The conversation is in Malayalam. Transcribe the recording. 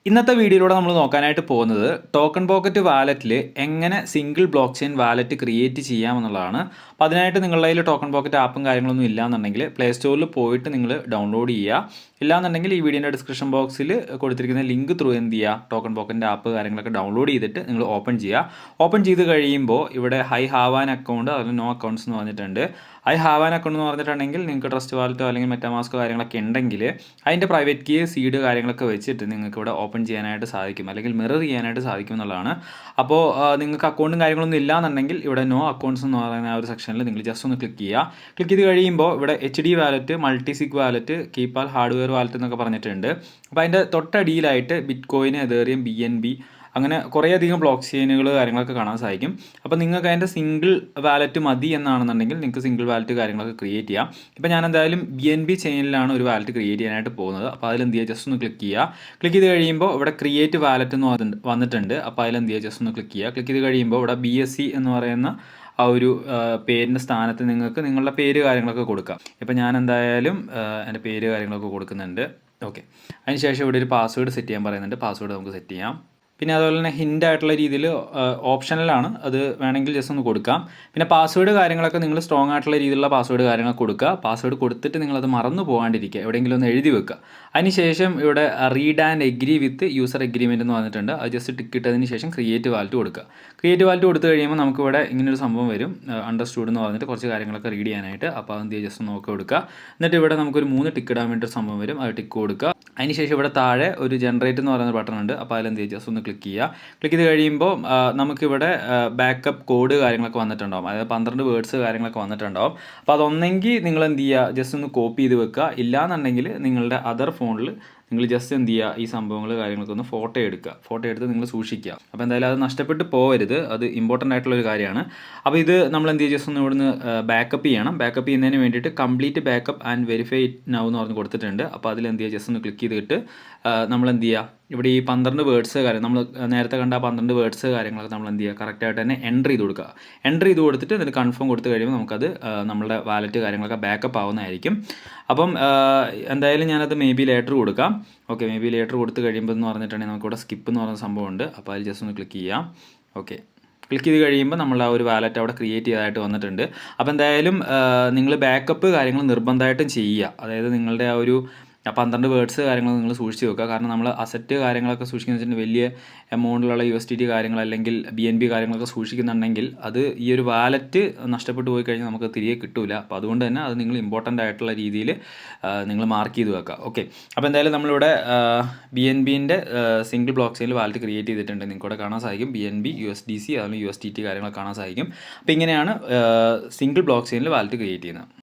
ഇന്നത്തെ വീഡിയോയിലൂടെ നമ്മൾ നോക്കാനായിട്ട് പോകുന്നത് ടോക്കൺ പോക്കറ്റ് വാലറ്റിൽ എങ്ങനെ single blockchain wallet create ചെയ്യാമെന്നുള്ളതാണ്. അപ്പോൾ അതിനായിട്ട് നിങ്ങളുടെ കയ്യിൽ ടോക്കൺ പോക്കറ്റ് ആപ്പും കാര്യങ്ങളൊന്നും ഇല്ലാന്നുണ്ടെങ്കിൽ പ്ലേ സ്റ്റോറിൽ പോയിട്ട് നിങ്ങൾ ഡൗൺലോഡ് ചെയ്യുക. ഇല്ലാന്നുണ്ടെങ്കിൽ ഈ വീഡിയോൻ്റെ ഡിസ്ക്രിപ്ഷൻ ബോക്സിൽ കൊടുത്തിരിക്കുന്ന ലിങ്ക് ത്രൂ എന്ത് ചെയ്യുക, ടോക്കൺ പോക്കറ്റിൻ്റെ ആപ്പ് കാര്യങ്ങളൊക്കെ ഡൗൺലോഡ് ചെയ്തിട്ട് നിങ്ങൾ ഓപ്പൺ ചെയ്യുക. ഓപ്പൺ ചെയ്ത് കഴിയുമ്പോൾ ഇവിടെ ഐ ഹാവ് ആൻ അക്കൗണ്ട്, അതിൽ നോ അക്കൗണ്ട്സ് എന്ന് പറഞ്ഞിട്ടുണ്ട്. ഐ ഹാവ് ആൻ അക്കൗണ്ട് എന്ന് പറഞ്ഞിട്ടുണ്ടെങ്കിൽ നിങ്ങൾക്ക് ട്രസ്റ്റ് വാലറ്റോ അല്ലെങ്കിൽ മെറ്റാമാസ്കോ കാര്യങ്ങളൊക്കെ ഉണ്ടെങ്കിൽ അതിൻ്റെ പ്രൈവറ്റ് കീ സീഡ് കാര്യങ്ങളൊക്കെ വെച്ചിട്ട് നിങ്ങൾക്ക് ഇവിടെ ഓപ്പൺ ചെയ്യാനായിട്ട് സാധിക്കും, അല്ലെങ്കിൽ മിറർ ചെയ്യാനായിട്ട് സാധിക്കും എന്നുള്ളതാണ്. അപ്പോൾ നിങ്ങൾക്ക് അക്കൗണ്ടും കാര്യങ്ങളൊന്നും ഇല്ലാന്നുണ്ടെങ്കിൽ ഇവിടെ നോ അക്കൗണ്ട്സ് എന്ന് പറയുന്ന ആ ഒരു സെക്ഷനിൽ നിങ്ങൾ ജസ്റ്റ് ഒന്ന് ക്ലിക്ക് ചെയ്യുക. ക്ലിക്ക് ചെയ്ത് കഴിയുമ്പോൾ ഇവിടെ HD wallet, multisig wallet, KeyPal hardware wallet എന്നൊക്കെ പറഞ്ഞിട്ടുണ്ട്. അപ്പോൾ അതിൻ്റെ തൊട്ടടിയിലായിട്ട് ബിറ്റ് കോയിൻ, എതേറിയം, BNB അങ്ങനെ കുറേയധികം ബ്ലോക്ക് ചെയിനുകൾ കാര്യങ്ങളൊക്കെ കാണാൻ സാധിക്കും. അപ്പോൾ നിങ്ങൾക്ക് അതിൻ്റെ സിംഗിൾ വാലറ്റ് മതി എന്നാണെന്നുണ്ടെങ്കിൽ നിങ്ങൾക്ക് സിംഗിൾ വാലറ്റ് കാര്യങ്ങളൊക്കെ ക്രിയേറ്റ് ചെയ്യാം. ഇപ്പോൾ ഞാൻ എന്തായാലും BNB ചെയിനിലാണ് ഒരു വാലറ്റ് ക്രിയേറ്റ് ചെയ്യാനായിട്ട് പോകുന്നത്. അപ്പോൾ അതിൽ എന്ത് ചെയ്യുക, ജസ്റ്റ് ഒന്ന് ക്ലിക്ക് ചെയ്യുക. ക്ലിക്ക് ചെയ്ത് കഴിയുമ്പോൾ ഇവിടെ ക്രിയേറ്റ് വാലറ്റ് എന്ന് വന്നിട്ടുണ്ട്. അപ്പോൾ അതിൽ എന്ത് ചെയ്യുക, ജസ്റ്റ് ഒന്ന് ക്ലിക്ക് ചെയ്യുക. ക്ലിക്ക് ചെയ്ത് കഴിയുമ്പോൾ ഇവിടെ BSC എന്ന് പറയുന്ന ആ ഒരു പേരിൻ്റെ സ്ഥാനത്ത് നിങ്ങൾക്ക് നിങ്ങളുടെ പേര് കാര്യങ്ങളൊക്കെ കൊടുക്കാം. ഇപ്പോൾ ഞാൻ എന്തായാലും എൻ്റെ പേര് കാര്യങ്ങളൊക്കെ കൊടുക്കുന്നുണ്ട്. ഓക്കെ, അതിനുശേഷം ഇവിടെ ഒരു പാസ്വേഡ് സെറ്റ് ചെയ്യാൻ പറയുന്നുണ്ട്. പാസ്വേഡ് നമുക്ക് സെറ്റ് ചെയ്യാം. പിന്നെ അതുപോലെ തന്നെ ഹിൻ്റ് ആയിട്ടുള്ള രീതിയിൽ ഓപ്ഷണലാണ്, അത് വേണമെങ്കിൽ ജസ്റ്റ് ഒന്ന് കൊടുക്കാം. പിന്നെ പാസ്വേഡ് കാര്യങ്ങളൊക്കെ നിങ്ങൾ സ്ട്രോങ് ആയിട്ടുള്ള രീതിയിലുള്ള പാസ്വേഡ് കാര്യങ്ങളൊക്കെ കൊടുക്കുക. പാസ്വേഡ് കൊടുത്തിട്ട് നിങ്ങളത് മറന്നു പോകാണ്ടിരിക്കുക, എവിടെയെങ്കിലും ഒന്ന് എഴുതി വെക്കുക. അതിനുശേഷം ഇവിടെ read and agree with user agreement എന്ന് പറഞ്ഞിട്ടുണ്ട്. അത് ജസ്റ്റ് ടിക്ക് ഇട്ടതിന് ശേഷം ക്രിയേറ്റ് വാലറ്റ് കൊടുക്കുക. ക്രിയേറ്റ് വാലറ്റ് കൊടുത്തു കഴിയുമ്പോൾ നമുക്കിവിടെ ഇങ്ങനൊരു സംഭവം വരും, അണ്ടർസ്റ്റുഡ് എന്ന് പറഞ്ഞിട്ട് കുറച്ച് കാര്യങ്ങളൊക്കെ റീഡ് ചെയ്യാനായിട്ട്. അപ്പോൾ അത് ജസ്റ്റ് നോക്കി കൊടുക്കുക. എന്നിട്ട് ഇവിടെ നമുക്കൊരു 3 ടിക്ക് ഇടാൻ വേണ്ടി ഒരു സംഭവം വരും, അത് ടിക്ക് കൊടുക്കുക. അതിനുശേഷം ഇവിടെ താഴെ ഒരു ജനറേറ്റ് എന്ന് പറയുന്ന ബട്ടൺ ഉണ്ട്. അപ്പോൾ അതിലെന്ത് ചെയ്യുക, ജസ്റ്റ് ഒന്ന് ക്ലിക്ക് ചെയ്യുക. ക്ലിക്ക് ചെയ്ത് കഴിയുമ്പോൾ നമുക്കിവിടെ ബാക്കപ്പ് കോഡ് കാര്യങ്ങളൊക്കെ വന്നിട്ടുണ്ടാവും, അതായത് 12 വേർഡ്സ് കാര്യങ്ങളൊക്കെ വന്നിട്ടുണ്ടാവും. അപ്പോൾ അതൊന്നെങ്കിൽ നിങ്ങൾ എന്ത് ചെയ്യുക, ജസ്റ്റ് ഒന്ന് കോപ്പി ചെയ്ത് വെക്കുക. ഇല്ലാന്നുണ്ടെങ്കിൽ നിങ്ങളുടെ അതർ ഫോണിൽ നിങ്ങൾ ജസ്റ്റ് എന്ത് ചെയ്യുക, ഈ സംഭവങ്ങൾ കാര്യങ്ങളൊക്കെ ഒന്ന് ഫോട്ടോ എടുക്കുക. ഫോട്ടോ എടുത്ത് നിങ്ങൾ സൂക്ഷിക്കുക. അപ്പോൾ എന്തായാലും അത് നഷ്ടപ്പെട്ട് പോകരുത്, അത് ഇമ്പോർട്ടൻ്റ് ആയിട്ടുള്ളൊരു കാര്യമാണ്. അപ്പോൾ ഇത് നമ്മൾ എന്ത് ചെയ്യുക, ജസ്റ്റ് ഒന്ന് ഇവിടുന്ന് ബാക്കപ്പ് ചെയ്യണം. ബാക്കപ്പ് ചെയ്യുന്നതിന് വേണ്ടിയിട്ട് complete backup and verify now എന്ന് പറഞ്ഞ് കൊടുത്തിട്ടുണ്ട്. അപ്പോൾ അതിൽ എന്ത് ചെയ്യുക, ജസ്റ്റ് ഒന്ന് ക്ലിക്ക് ചെയ്തിട്ട് നമ്മൾ എന്ത് ചെയ്യുക, ഇവിടെ ഈ 12 വേർഡ്സ് കാര്യം നമ്മൾ നേരത്തെ കണ്ട 12 വേർഡ്സ് കാര്യങ്ങളൊക്കെ നമ്മൾ എന്ത് ചെയ്യുക, കറക്റ്റായിട്ട് തന്നെ എൻ്റർ ചെയ്ത് കൊടുക്കുക. എൻ്റർ ചെയ്ത് കൊടുത്തിട്ട് എന്നിട്ട് കൺഫേം കൊടുത്ത് കഴിയുമ്പോൾ നമുക്കത് നമ്മളുടെ വാലറ്റ് കാര്യങ്ങളൊക്കെ ബാക്കപ്പ് ആവുന്നതായിരിക്കും. അപ്പം എന്തായാലും ഞാനത് മേ ബി ലേറ്റർ കൊടുക്കാം. ഓക്കെ, മേ ബി ലേറ്റർ കൊടുത്ത് കഴിയുമ്പോൾ എന്ന് പറഞ്ഞിട്ടുണ്ടെങ്കിൽ നമുക്കിവിടെ സ്കിപ്പ് എന്ന് പറയുന്ന സംഭവമുണ്ട്. അപ്പോൾ അതിൽ ജസ്റ്റ് ഒന്ന് ക്ലിക്ക് ചെയ്യാം. ഓക്കെ, ക്ലിക്ക് ചെയ്ത് കഴിയുമ്പോൾ നമ്മൾ ആ ഒരു വാലറ്റ് അവിടെ ക്രിയേറ്റ് ചെയ്തതായിട്ട് വന്നിട്ടുണ്ട്. അപ്പോൾ എന്തായാലും നിങ്ങൾ ബാക്കപ്പ് കാര്യങ്ങൾ നിർബന്ധമായിട്ടും ചെയ്യുക. അതായത് നിങ്ങളുടെ ആ ഒരു 12 വേർഡ്സ് കാര്യങ്ങൾ നിങ്ങൾ സൂക്ഷിച്ച് വെക്കുക. കാരണം നമ്മൾ അസറ്റ് കാര്യങ്ങളൊക്കെ സൂക്ഷിക്കുന്ന വെച്ചിട്ടുണ്ടെങ്കിൽ വലിയ എമൗണ്ടിലുള്ള USDT കാര്യങ്ങൾ അല്ലെങ്കിൽ BNB കാര്യങ്ങളൊക്കെ സൂക്ഷിക്കുന്നുണ്ടെങ്കിൽ അത് ഈ ഒരു വാലറ്റ് നഷ്ടപ്പെട്ടു പോയി കഴിഞ്ഞാൽ നമുക്ക് തിരികെ കിട്ടില്ല. അപ്പോൾ അതുകൊണ്ട് തന്നെ അത് നിങ്ങൾ ഇമ്പോർട്ടൻ്റ് ആയിട്ടുള്ള രീതിയിൽ നിങ്ങൾ മാർക്ക് ചെയ്ത് വെക്കുക. ഓക്കെ, അപ്പോൾ എന്തായാലും നമ്മളിവിടെ BNBൻ്റെ സിംഗിൾ ബ്ലോക്ക് ചെയിനിൽ വാലറ്റ് ക്രിയേറ്റ് ചെയ്തിട്ടുണ്ട്. നിങ്ങൾക്കിവിടെ കാണാൻ സാധിക്കും BNB, USDC അതുപോലെ USDT കാര്യങ്ങളൊക്കെ കാണാൻ സാധിക്കും. അപ്പോൾ ഇങ്ങനെയാണ് സിംഗിൾ ബ്ലോക്ക് ചെയിനിൽ വാലറ്റ് ക്രിയേറ്റ് ചെയ്യുന്നത്.